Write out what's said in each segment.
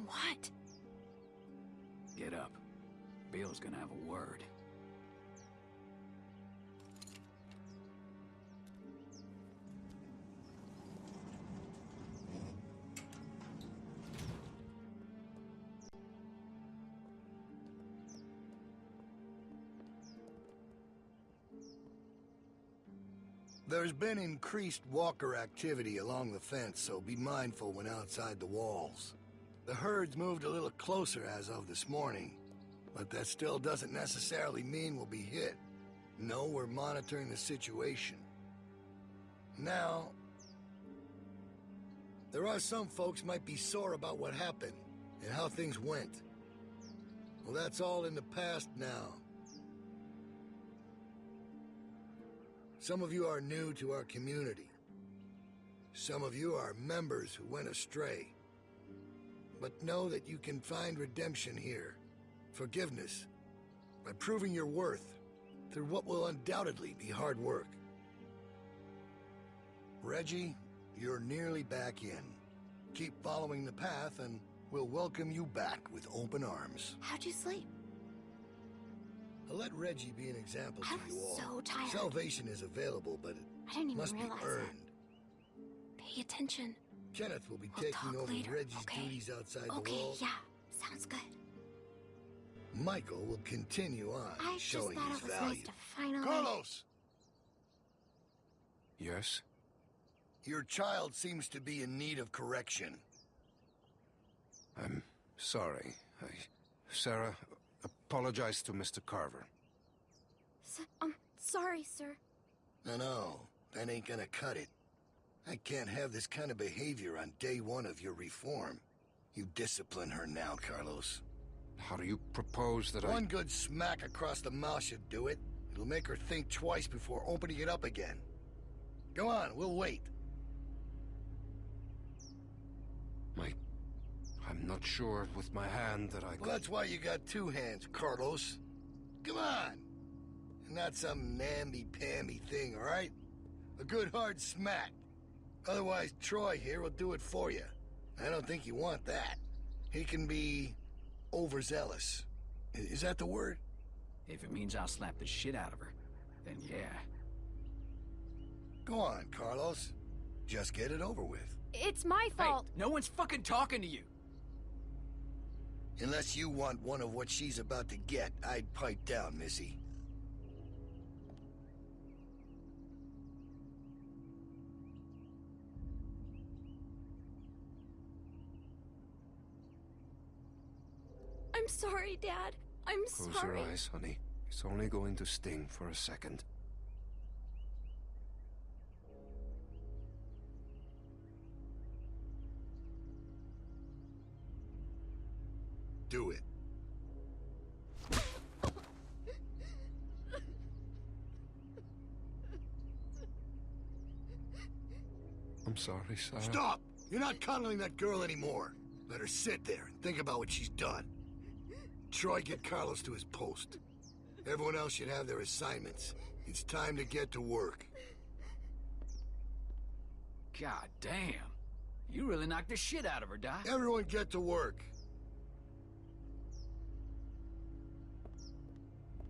What? Get up. Bill's gonna have a word. There's been increased walker activity along the fence, so be mindful when outside the walls. The herd's moved a little closer as of this morning, but that still doesn't necessarily mean we'll be hit. No, we're monitoring the situation. Now, there are some folks might be sore about what happened and how things went. Well, that's all in the past now. Some of you are new to our community. Some of you are members who went astray. But know that you can find redemption here, forgiveness, by proving your worth through what will undoubtedly be hard work. Reggie, you're nearly back in. Keep following the path and we'll welcome you back with open arms. How'd you sleep? Let Reggie be an example to you all. I was so tired. Salvation is available, but I didn't it even must be realize earned. it. Pay attention. Kenneth will be We'll taking talk over later, Reggie's okay? duties outside the Okay, walls. yeah. Sounds good. Michael will continue on, I just showing thought his it was value. nice to finally... Carlos! Yes? Your child seems to be in need of correction. I'm sorry. Sarah, apologize to Mr. Carver. Sorry, sir. No, that ain't gonna cut it. I can't have this kind of behavior on day one of your reform. You discipline her now, Carlos. How do you propose that One good smack across the mouth should do it. It'll make her think twice before opening it up again. Go on, we'll wait. I'm not sure with my hand that I could... Well, that's why you got two hands, Carlos. Come on. Not some namby-pamby thing, all right? A good hard smack. Otherwise, Troy here will do it for you. I don't think you want that. He can be overzealous. Is that the word? If it means I'll slap the shit out of her, then yeah. Go on, Carlos. Just get it over with. It's my fault. Hey, no one's fucking talking to you. Unless you want one of what she's about to get, I'd pipe down, Missy. I'm sorry, Dad. I'm Close sorry. your eyes, honey. It's only going to sting for a second. Do it. I'm sorry, Sarah. Stop! You're not cuddling that girl anymore. Let her sit there and think about what she's done. Troy, get Carlos to his post. Everyone else should have their assignments. It's time to get to work. God damn. You really knocked the shit out of her, Doc. Everyone get to work.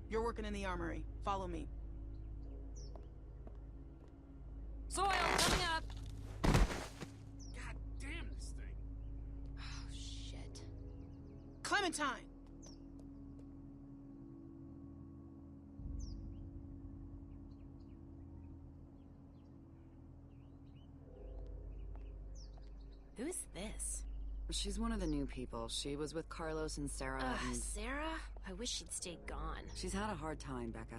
You're working in the armory. Follow me. Soil coming up. God damn this thing. Oh, shit. Clementine! Who's this? She's one of the new people. She was with Carlos and Sarah and... Sarah? I wish she'd stayed gone. She's had a hard time, Becca.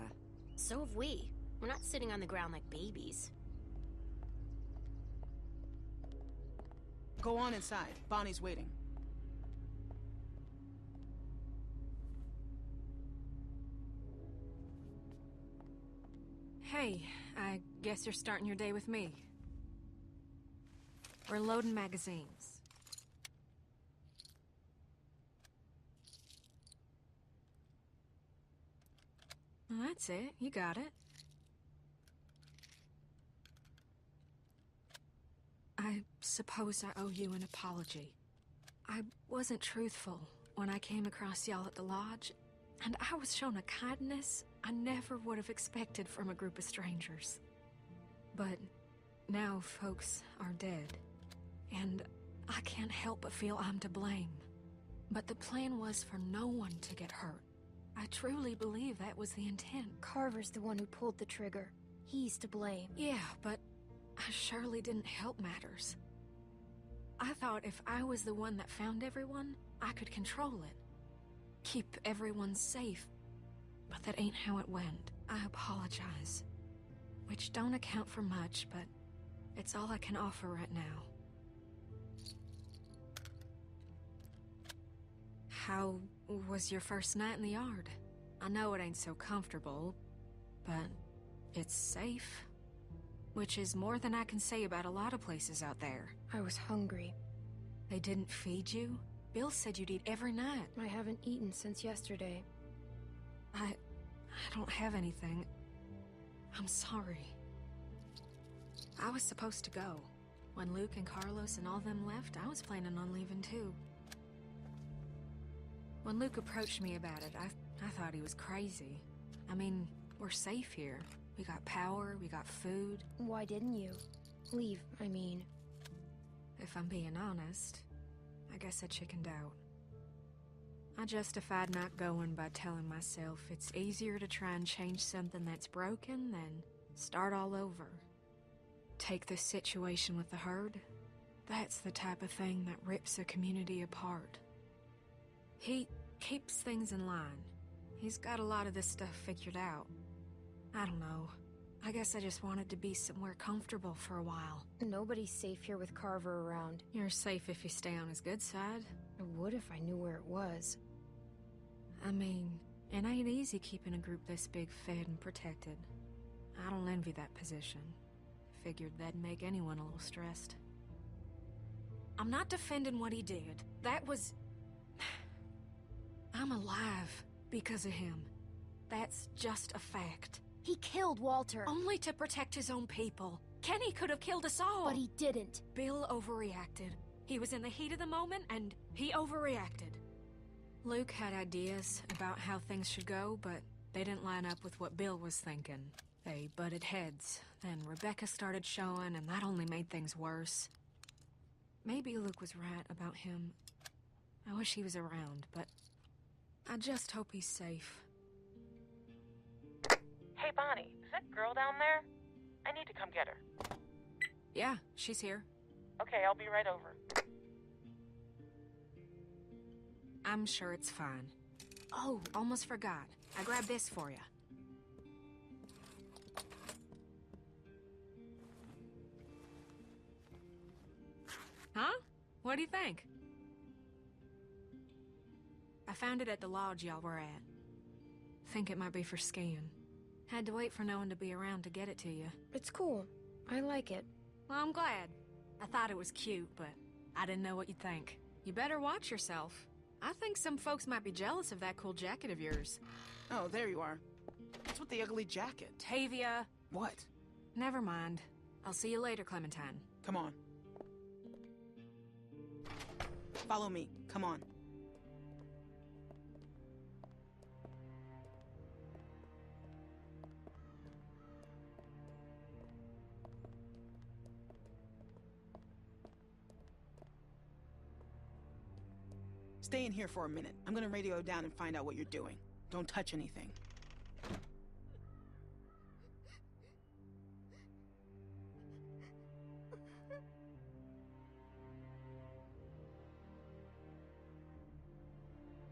So have we. We're not sitting on the ground like babies. Go on inside. Bonnie's waiting. Hey, I guess you're starting your day with me. We're loading magazines. Well, that's it. You got it. I suppose I owe you an apology. I wasn't truthful when I came across y'all at the lodge, and I was shown a kindness I never would have expected from a group of strangers. But now folks are dead, and I can't help but feel I'm to blame. But the plan was for no one to get hurt. I truly believe that was the intent. Carver's the one who pulled the trigger. He's to blame. Yeah, but I surely didn't help matters. I thought if I was the one that found everyone, I could control it. Keep everyone safe. But that ain't how it went. I apologize. Which don't account for much, but it's all I can offer right now. How was your first night in the yard? I know it ain't so comfortable, but it's safe. Which is more than I can say about a lot of places out there. I was hungry. They didn't feed you? Bill said you'd eat every night. I haven't eaten since yesterday. I don't have anything. I'm sorry. I was supposed to go. When Luke and Carlos and all them left, I was planning on leaving too. When Luke approached me about it, I thought he was crazy. I mean, we're safe here. We got power, we got food. Why didn't you? Leave, I mean. If I'm being honest, I guess I chickened out. I justified not going by telling myself it's easier to try and change something that's broken than start all over. Take this situation with the herd. That's the type of thing that rips a community apart. He keeps things in line. He's got a lot of this stuff figured out. I don't know. I guess I just wanted to be somewhere comfortable for a while. Nobody's safe here with Carver around. You're safe if you stay on his good side. I would if I knew where it was. I mean, it ain't easy keeping a group this big fed and protected. I don't envy that position. Figured that'd make anyone a little stressed. I'm not defending what he did. That was... I'm alive because of him. That's just a fact. He killed Walter. Only to protect his own people. Kenny could have killed us all. But he didn't. Bill overreacted. He was in the heat of the moment, and he overreacted. Luke had ideas about how things should go, but they didn't line up with what Bill was thinking. They butted heads. Then Rebecca started showing, and that only made things worse. Maybe Luke was right about him. I wish he was around, but I just hope he's safe. Hey, Bonnie, is that girl down there? I need to come get her. Yeah, she's here. Okay, I'll be right over. I'm sure it's fine. Oh, almost forgot. I grabbed this for you. Huh? What do you think? I found it at the lodge y'all were at. Think it might be for skiing. Had to wait for no one to be around to get it to you. It's cool. I like it. Well, I'm glad. I thought it was cute, but I didn't know what you'd think. You better watch yourself. I think some folks might be jealous of that cool jacket of yours. Oh, there you are. What's with the ugly jacket? Tavia! What? Never mind. I'll see you later, Clementine. Come on. Follow me. Come on. Stay in here for a minute. I'm gonna radio down and find out what you're doing. Don't touch anything.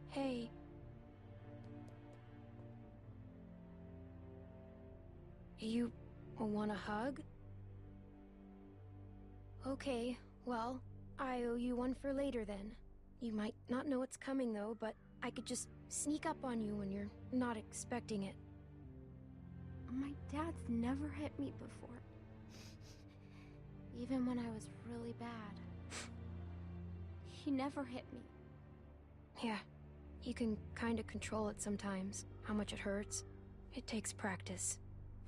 Hey. You want a hug? Okay, well, I owe you one for later then. You might not know it's coming though, but I could just sneak up on you when you're not expecting it. My dad's never hit me before. Even when I was really bad. He never hit me. Yeah, he can kinda control it sometimes, how much it hurts. It takes practice.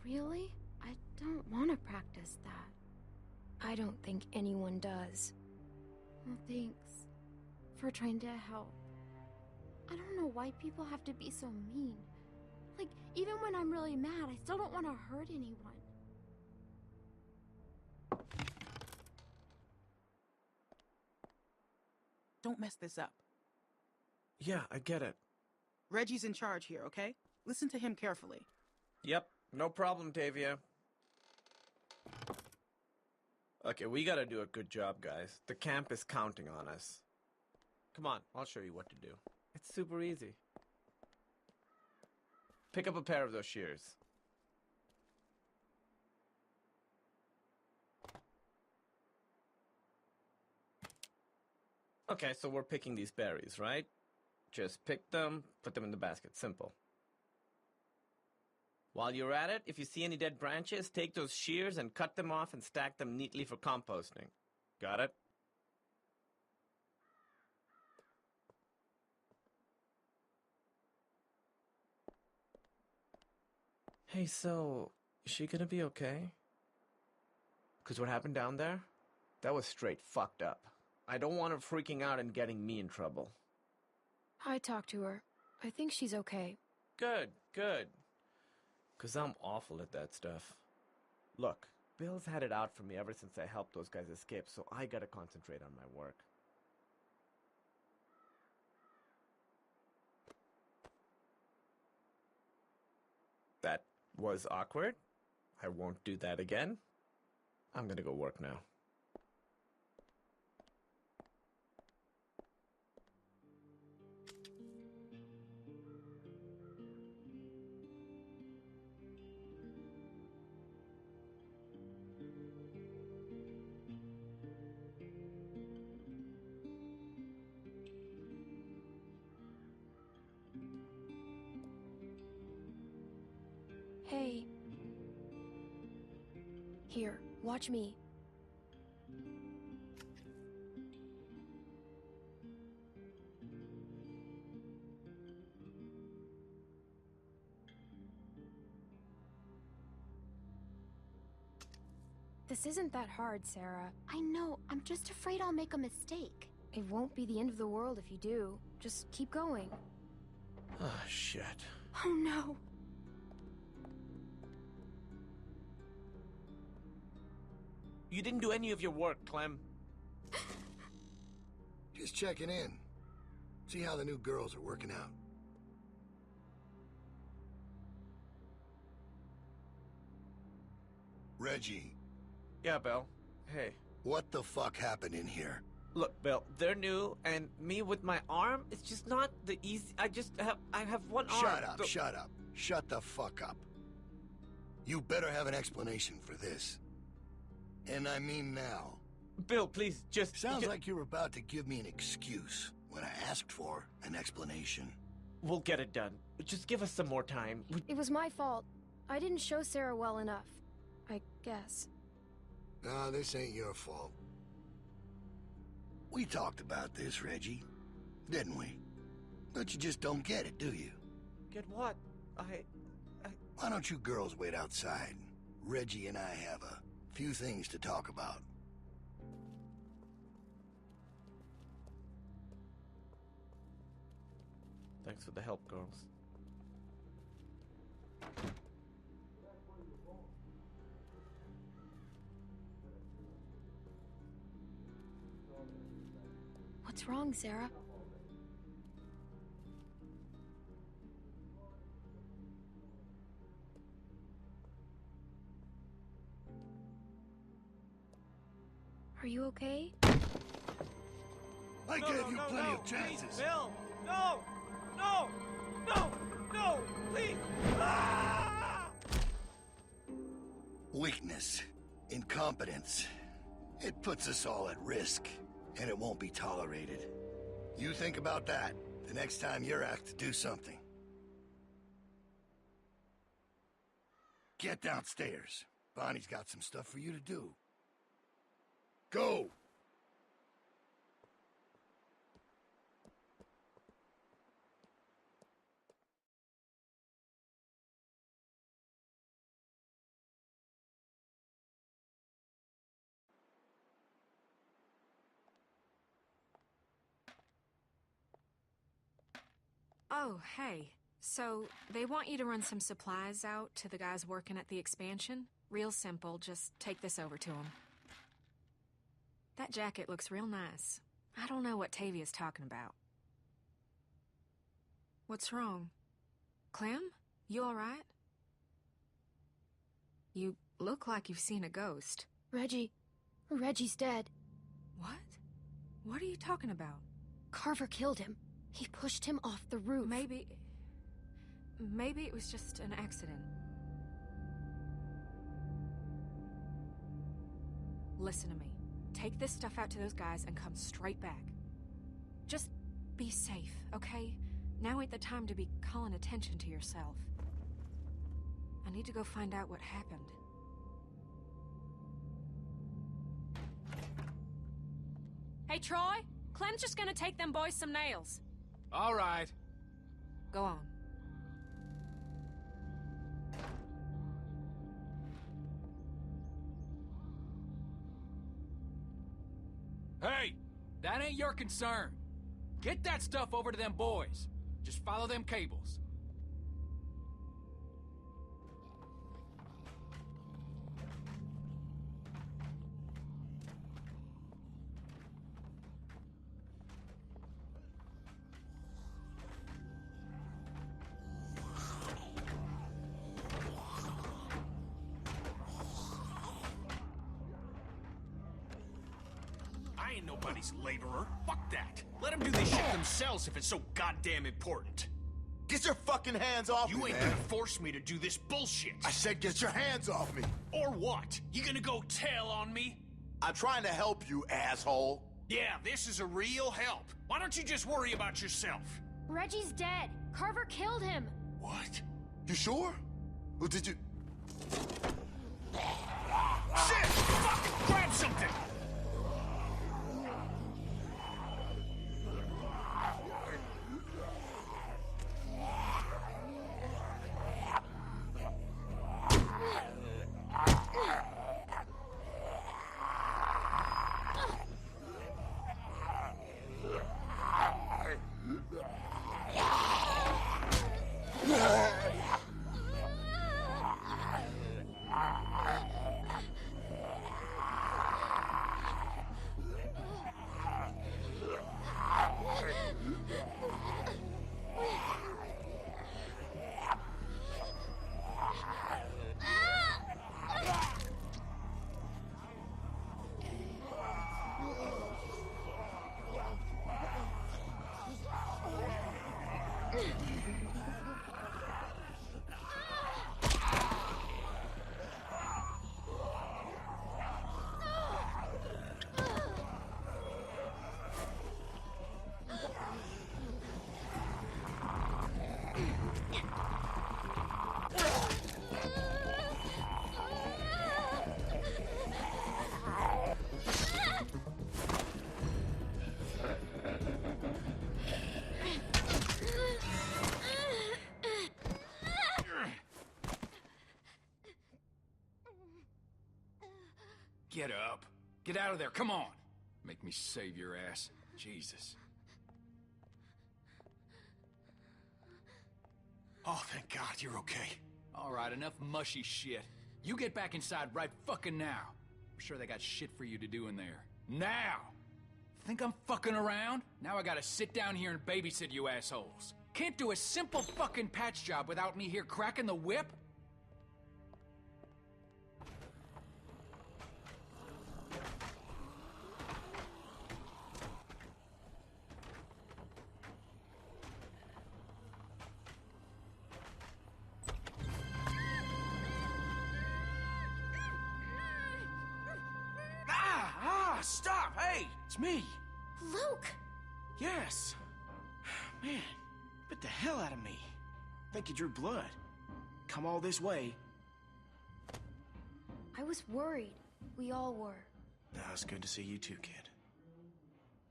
Really? I don't want to practice that. I don't think anyone does. Well, thanks. for trying to help. I don't know why people have to be so mean. Like, even when I'm really mad, I still don't want to hurt anyone. Don't mess this up. Yeah, I get it. Reggie's in charge here, okay? Listen to him carefully. Yep, no problem, Tavia. Okay, we gotta do a good job, guys. The camp is counting on us. Come on, I'll show you what to do. It's super easy. Pick up a pair of those shears. Okay, so we're picking these berries, right? Just pick them, put them in the basket. Simple. While you're at it, if you see any dead branches, take those shears and cut them off and stack them neatly for composting. Got it? Hey, so, is she gonna be okay? 'Cause what happened down there? That was straight fucked up. I don't want her freaking out and getting me in trouble. I talked to her. I think she's okay. Good, good. 'Cause I'm awful at that stuff. Look, Bill's had it out for me ever since I helped those guys escape, so I gotta concentrate on my work. That was awkward. I won't do that again. I'm gonna go work now. Hey. Here, watch me. This isn't that hard, Sarah. I know, I'm just afraid I'll make a mistake. It won't be the end of the world if you do. Just keep going. Ah, shit. Oh no! You didn't do any of your work, Clem. Just checking in. See how the new girls are working out. Reggie. Yeah, Bill. Hey. What the fuck happened in here? Look, Bill, they're new, and me with my arm, it's just not the easy... I have one arm. Shut up, shut up. Shut the fuck up. You better have an explanation for this. And I mean now. Bill, please, just... Sounds like you're about to give me an excuse when I asked for an explanation. We'll get it done. Just give us some more time. It was my fault. I didn't show Sarah well enough. I guess. No, this ain't your fault. We talked about this, Reggie. Didn't we? But you just don't get it, do you? Get what? Why don't you girls wait outside? Reggie and I have a few things to talk about. Thanks for the help, girls. What's wrong, Sarah? Are you okay? I gave you plenty of chances. Please, Bill! No! No! No! No! Please! Ah! Weakness. Incompetence. It puts us all at risk, and it won't be tolerated. You think about that the next time you're asked to do something. Get downstairs. Bonnie's got some stuff for you to do. Go! Oh, hey. So, they want you to run some supplies out to the guys working at the expansion? Real simple, just take this over to them. That jacket looks real nice. I don't know what Tavia's talking about. What's wrong? Clem? You alright? You look like you've seen a ghost. Reggie's dead. What? What are you talking about? Carver killed him. He pushed him off the roof. Maybe it was just an accident. Listen to me. Take this stuff out to those guys and come straight back. Just be safe, okay? Now ain't the time to be calling attention to yourself. I need to go find out what happened. Hey, Troy! Clem's just gonna take them boys some nails. All right. Go on. Hey, that ain't your concern. Get that stuff over to them boys. Just follow them cables. I ain't nobody's laborer. Fuck that. Let them do this shit themselves if it's so goddamn important. Get your fucking hands off me, You ain't man. gonna force me to do this bullshit. I said get your hands off me. Or what? You gonna go tell on me? I'm trying to help you, asshole. Yeah, this is a real help. Why don't you just worry about yourself? Reggie's dead. Carver killed him. What? You sure? Or did you... Shit! Fuck! Grab something! Get up. Get out of there, come on. Make me save your ass. Jesus. Oh, thank God you're okay. All right, enough mushy shit. You get back inside right fucking now. I'm sure they got shit for you to do in there. Now! Think I'm fucking around? Now I gotta sit down here and babysit you assholes. Can't do a simple fucking patch job without me here cracking the whip? Stop! Hey, it's me. Luke! Yes. Man, bit the hell out of me. Think you drew blood. Come all this way. I was worried. We all were. No, it's good to see you too, kid.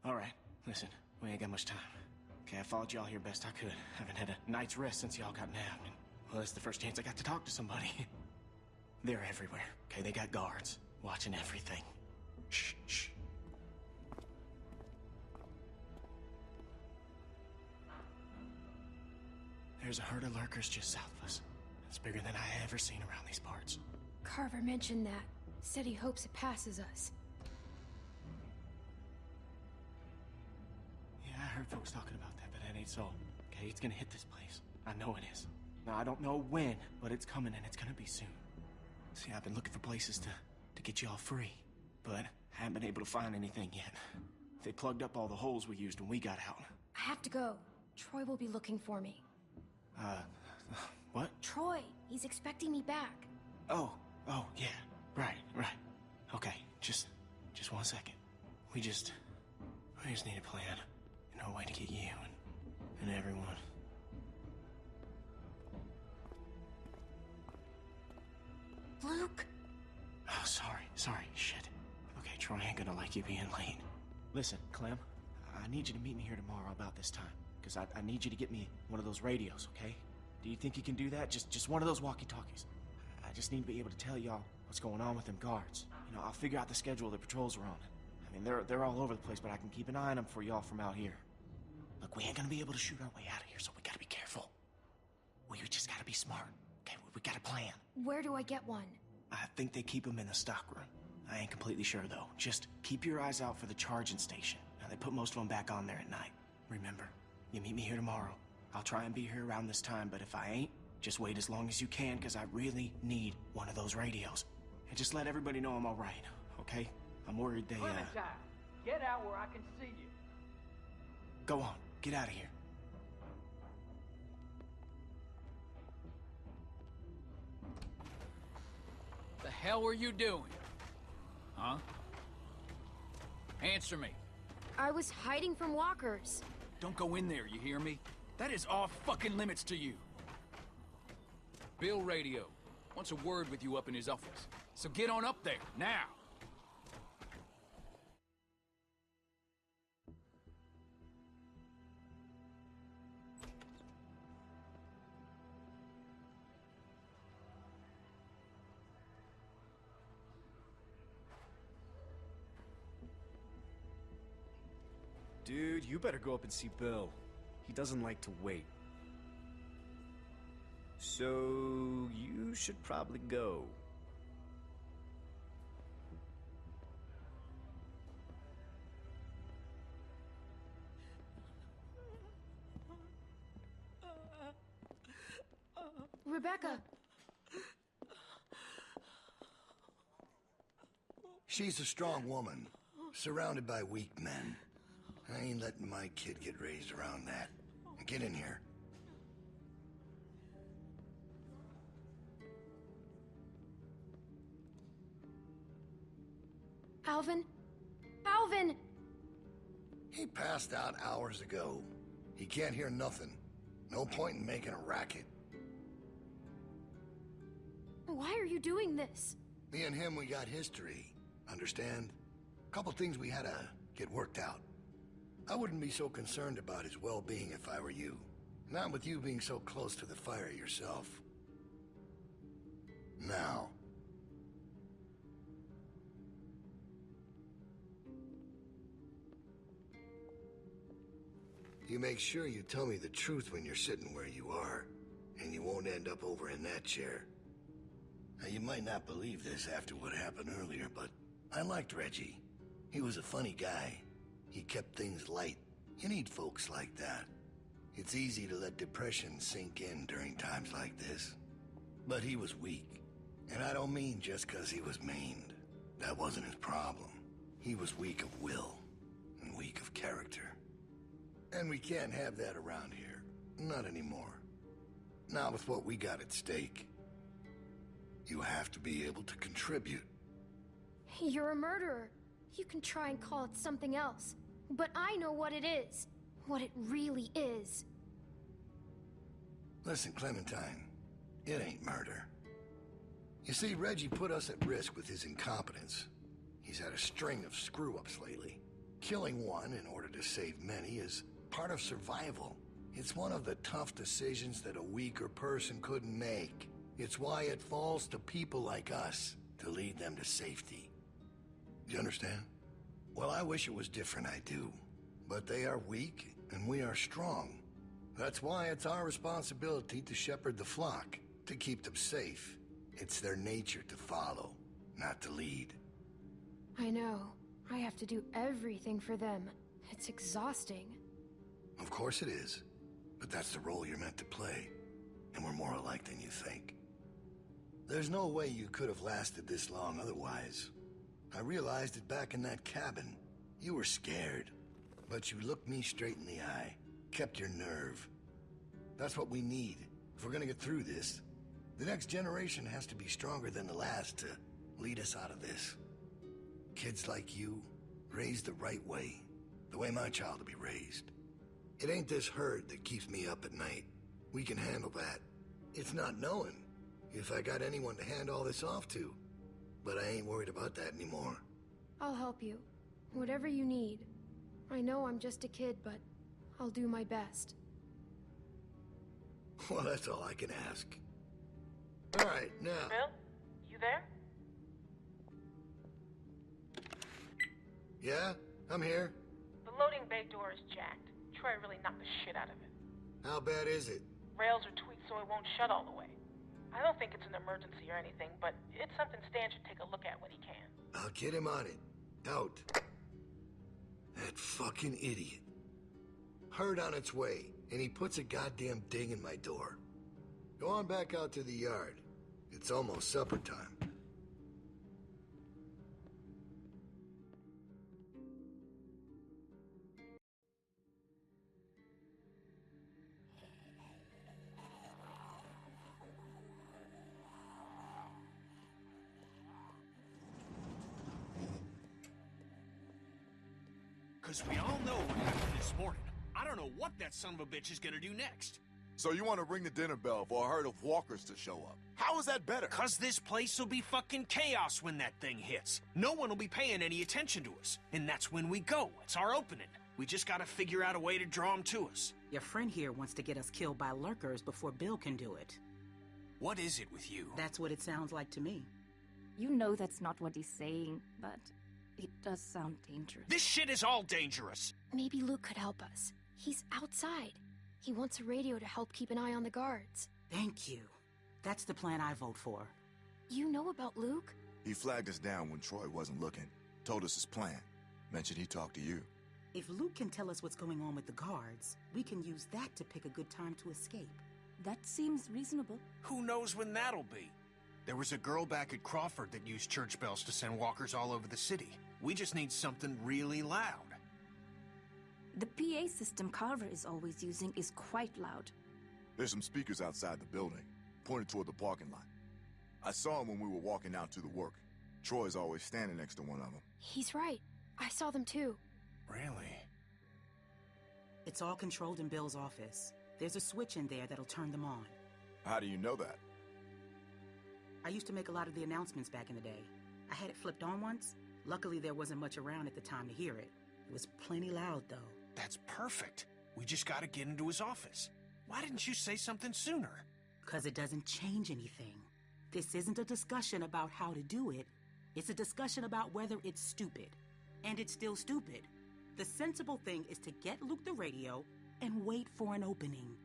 All right, listen, we ain't got much time. Okay, I followed y'all here best I could. Haven't had a night's rest since y'all got nabbed. And, well, it's the first chance I got to talk to somebody. They're everywhere, okay? They got guards watching everything. Shh, shh. There's a herd of lurkers just south of us. It's bigger than I ever seen around these parts. Carver mentioned that. Said he hopes it passes us. Yeah, I heard folks talking about that, but that ain't so. Okay, it's gonna hit this place. I know it is. Now, I don't know when, but it's coming and it's gonna be soon. See, I've been looking for places to get you all free, but I haven't been able to find anything yet. They plugged up all the holes we used when we got out. I have to go. Troy will be looking for me. What? Troy, he's expecting me back. Oh, yeah. Right. Okay, just 1 second. We just need a plan. You know, a way to get you and everyone. Luke! Oh, sorry, shit. Okay, Troy ain't gonna like you being late. Listen, Clem, I need you to meet me here tomorrow about this time. Because I need you to get me one of those radios, okay? Do you think you can do that? Just one of those walkie-talkies. I just need to be able to tell y'all what's going on with them guards. You know, I'll figure out the schedule the patrols are on. I mean, they're all over the place, but I can keep an eye on them for y'all from out here. Look, we ain't gonna be able to shoot our way out of here, so we gotta be careful. We just gotta be smart, okay? We got a plan. Where do I get one? I think they keep them in the stockroom. I ain't completely sure, though. Just keep your eyes out for the charging station. Now, they put most of them back on there at night. Remember, you meet me here tomorrow. I'll try and be here around this time, but if I ain't, just wait as long as you can, because I really need one of those radios. And just let everybody know I'm all right, okay? I'm worried they, Clementine, get out where I can see you. Go on, get out of here. The hell were you doing? Huh? Answer me. I was hiding from walkers. Don't go in there, you hear me? That is off fucking limits to you. Bill Radio wants a word with you up in his office. So get on up there, now! Dude, you better go up and see Bill. He doesn't like to wait. So, you should probably go. Rebecca! She's a strong woman, surrounded by weak men. I ain't letting my kid get raised around that. Get in here. Alvin? Alvin! He passed out hours ago. He can't hear nothing. No point in making a racket. Why are you doing this? Me and him, we got history. Understand? A couple things we had to get worked out. I wouldn't be so concerned about his well-being if I were you. Not with you being so close to the fire yourself. Now. You make sure you tell me the truth when you're sitting where you are, and you won't end up over in that chair. Now, you might not believe this after what happened earlier, but I liked Reggie. He was a funny guy. He kept things light. You need folks like that. It's easy to let depression sink in during times like this. But he was weak. And I don't mean just because he was maimed. That wasn't his problem. He was weak of will, and weak of character. And we can't have that around here. Not anymore. Not with what we got at stake. You have to be able to contribute. You're a murderer. You can try and call it something else. But I know what it is. What it really is. Listen, Clementine. It ain't murder. You see, Reggie put us at risk with his incompetence. He's had a string of screw-ups lately. Killing one in order to save many is part of survival. It's one of the tough decisions that a weaker person couldn't make. It's why it falls to people like us to lead them to safety. You understand? Well, I wish it was different, I do. But they are weak, and we are strong. That's why it's our responsibility to shepherd the flock, to keep them safe. It's their nature to follow, not to lead. I know. I have to do everything for them. It's exhausting. Of course it is. But that's the role you're meant to play. And we're more alike than you think. There's no way you could have lasted this long otherwise. I realized it back in that cabin. You were scared. But you looked me straight in the eye. Kept your nerve. That's what we need. If we're gonna get through this, the next generation has to be stronger than the last to lead us out of this. Kids like you, raised the right way. The way my child will be raised. It ain't this herd that keeps me up at night. We can handle that. It's not knowing if I got anyone to hand all this off to. But I ain't worried about that anymore. I'll help you. Whatever you need. I know I'm just a kid, but I'll do my best. Well, that's all I can ask. All right, now... Bill? You there? Yeah? I'm here. The loading bay door is jacked. Troy really knocked the shit out of it. How bad is it? Rails are tweaked so it won't shut all the way. I don't think it's an emergency or anything, but it's something Stan should take a look at when he can. I'll get him on it. Out. That fucking idiot. Herd on its way, and he puts a goddamn ding in my door. Go on back out to the yard. It's almost supper time. Because we all know what happened this morning. I don't know what that son of a bitch is gonna do next. So you want to ring the dinner bell for a herd of walkers to show up? How is that better? Because this place will be fucking chaos when that thing hits. No one will be paying any attention to us. And that's when we go. It's our opening. We just gotta figure out a way to draw them to us. Your friend here wants to get us killed by lurkers before Bill can do it. What is it with you? That's what it sounds like to me. You know that's not what he's saying, but it does sound dangerous. This shit is all dangerous. Maybe Luke could help us. He's outside. He wants a radio to help keep an eye on the guards. Thank you. That's the plan I vote for. You know about Luke? He flagged us down when Troy wasn't looking. Told us his plan. Mentioned he talked to you. If Luke can tell us what's going on with the guards, we can use that to pick a good time to escape. That seems reasonable. Who knows when that'll be? There was a girl back at Crawford that used church bells to send walkers all over the city. We just need something really loud. The PA system Carver is always using is quite loud. There's some speakers outside the building, pointed toward the parking lot. I saw them when we were walking out to the work. Troy's always standing next to one of them. He's right. I saw them too. Really? It's all controlled in Bill's office. There's a switch in there that'll turn them on. How do you know that? I used to make a lot of the announcements back in the day. I had it flipped on once. Luckily, there wasn't much around at the time to hear it. It was plenty loud, though. That's perfect. We just gotta get into his office. Why didn't you say something sooner? 'Cause it doesn't change anything. This isn't a discussion about how to do it. It's a discussion about whether it's stupid. And it's still stupid. The sensible thing is to get Luke the radio and wait for an opening.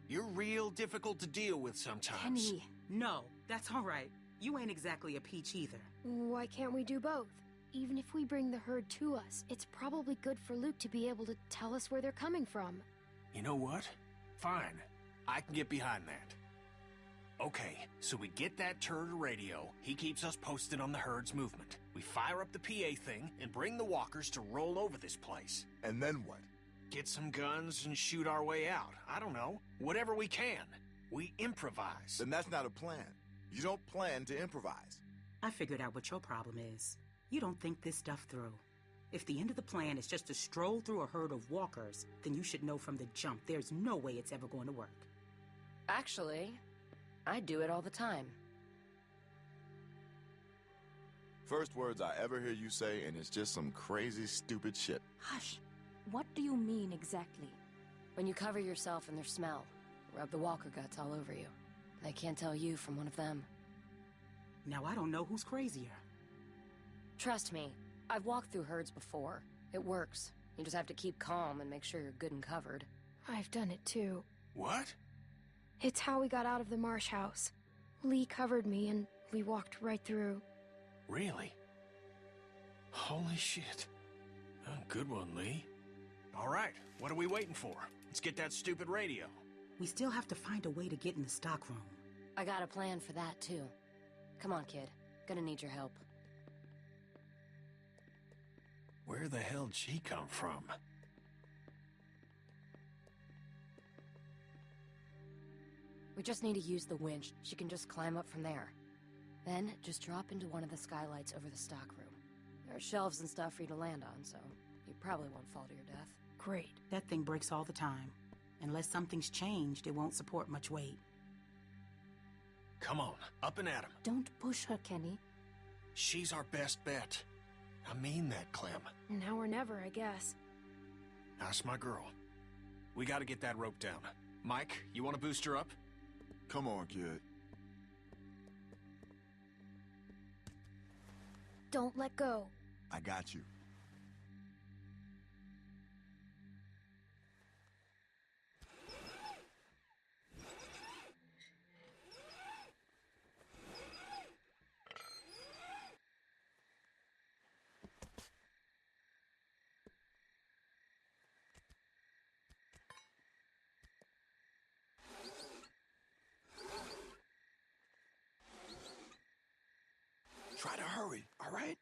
You're real difficult to deal with sometimes. Kenny. No, that's all right. You ain't exactly a peach either. Why can't we do both? Even if we bring the herd to us, it's probably good for Luke to be able to tell us where they're coming from. You know what? Fine. I can get behind that. Okay, so we get that turd a radio. He keeps us posted on the herd's movement. We fire up the PA thing and bring the walkers to roll over this place. And then what? Get some guns and shoot our way out. I don't know. Whatever we can. We improvise. Then that's not a plan. You don't plan to improvise. I figured out what your problem is. You don't think this stuff through. If the end of the plan is just to stroll through a herd of walkers, then you should know from the jump there's no way it's ever going to work. Actually, I do it all the time. First words I ever hear you say, and it's just some crazy, stupid shit. Hush. What do you mean exactly? When you cover yourself in their smell, rub the walker guts all over you. They can't tell you from one of them. Now I don't know who's crazier. Trust me, I've walked through herds before. It works. You just have to keep calm and make sure you're good and covered. I've done it too. What? It's how we got out of the marsh house. Lee covered me and we walked right through. Really? Holy shit. Oh, good one, Lee. All right, what are we waiting for? Let's get that stupid radio. We still have to find a way to get in the stockroom. I got a plan for that, too. Come on, kid. Gonna need your help. Where the hell'd she come from? We just need to use the winch. She can just climb up from there. Then, just drop into one of the skylights over the stockroom. There are shelves and stuff for you to land on, so you probably won't fall to your death. Great. That thing breaks all the time. Unless something's changed, it won't support much weight. Come on, up and at him. Don't push her, Kenny. She's our best bet. I mean that, Clem. Now or never, I guess. That's my girl. We gotta get that rope down. Mike, you wanna boost her up? Come on, kid. Don't let go. I got you. Try to hurry, all right?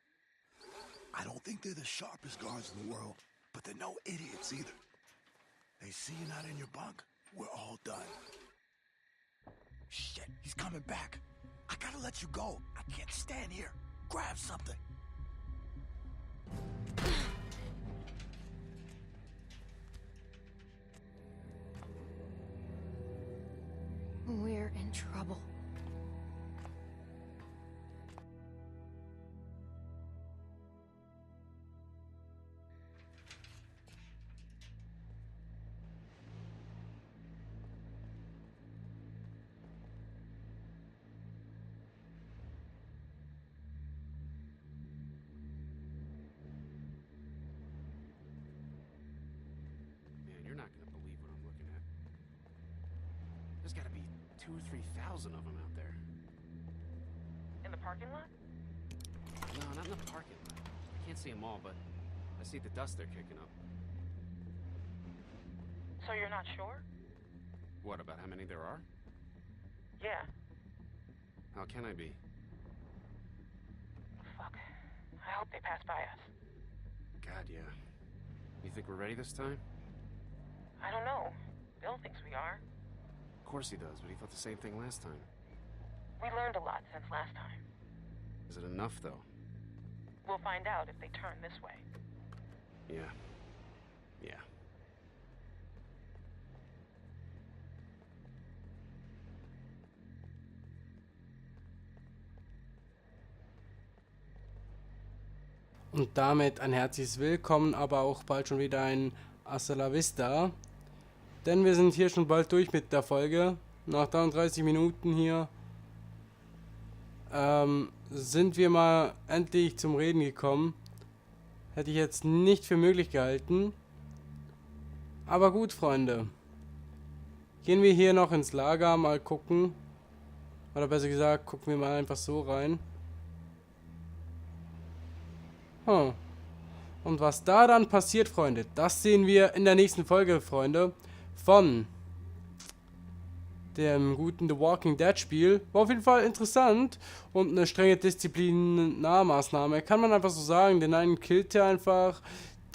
I don't think they're the sharpest guards in the world, but they're no idiots either. They see you not in your bunk, we're all done. Shit, he's coming back. I gotta let you go. I can't stand here. Grab something. We're in trouble. You're not gonna believe what I'm looking at. There's gotta be 2,000 or 3,000 of them out there. In the parking lot? No, not in the parking lot. I can't see them all, but I see the dust they're kicking up. So you're not sure? What, about how many there are? Yeah. How can I be? Fuck. I hope they pass by us. God, yeah. You think we're ready this time? I don't know. Bill thinks we are. Of course he does, but he thought the same thing last time. We learned a lot since last time. Is it enough, though? We'll find out if they turn this way. Yeah. Yeah. Und damit ein herzliches Willkommen, aber auch bald schon wieder ein Hasta la Vista. Denn wir sind hier schon bald durch mit der Folge. Nach 33 Minuten hier sind wir mal endlich zum Reden gekommen. Hätte ich jetzt nicht für möglich gehalten. Aber gut, Freunde. Gehen wir hier noch ins Lager, mal gucken. Oder besser gesagt, gucken wir mal einfach so rein. Und was da dann passiert, Freunde, das sehen wir in der nächsten Folge, Freunde, von dem guten The Walking Dead Spiel. War auf jeden Fall interessant und eine strenge Disziplinarmaßnahme, kann man einfach so sagen. Den einen killt er einfach,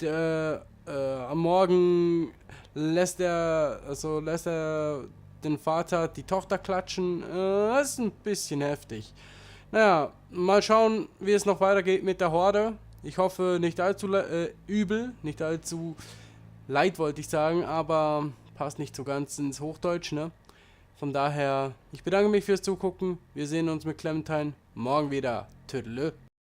am Morgen lässt er den Vater die Tochter klatschen. Das ist ein bisschen heftig. Naja, mal schauen, wie es noch weitergeht mit der Horde. Ich hoffe, nicht allzu übel, nicht allzu leid, wollte ich sagen, aber passt nicht so ganz ins Hochdeutsch, ne? Von daher, ich bedanke mich fürs Zugucken. Wir sehen uns mit Clementine morgen wieder. Tüdelö.